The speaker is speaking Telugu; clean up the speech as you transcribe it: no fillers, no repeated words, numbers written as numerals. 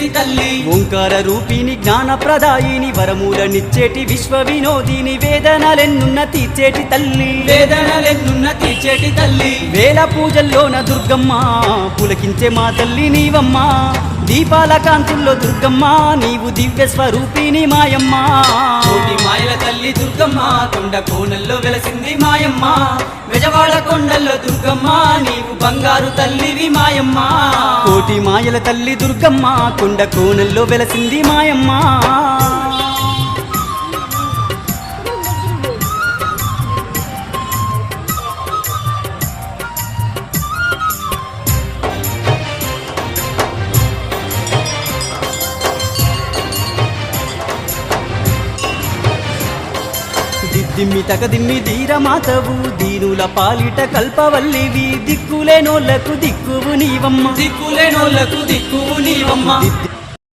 తీర్చేటి తల్లి ఓంకార రూపిణి జ్ఞాన ప్రదాయిని వరములనిచ్చేటి విశ్వ వినోదిని వేదనలెన్నున్న తీర్చేటి తల్లి వేదనలెన్నున్న తీర్చేటి తల్లి వేల పూజల్లోన దుర్గమ్మ పులకించే మా తల్లి నీవమ్మ దీపాల కాంతుల్లో దుర్గమ్మ నీవు దివ్య స్వరూపిణి మాయమ్మ కోటి మాయల తల్లి దుర్గమ్మ కొండ కోనల్లో వెలసింది మాయమ్మ బెజవాడ కొండల్లో దుర్గమ్మ నీవు బంగారు తల్లివి మాయమ్మ కోటి మాయల తల్లి దుర్గమ్మ కొండ కోనల్లో వెలసింది మాయమ్మ దిమ్మి తగదిమ్మి ధీరమాతవు దీనుల పాలిట కల్పవల్లివి దిక్కులేనోళ్లకు దిక్కువు నీవమ్మ దిక్కులేనోళ్లకు దిక్కువు నీవమ్మ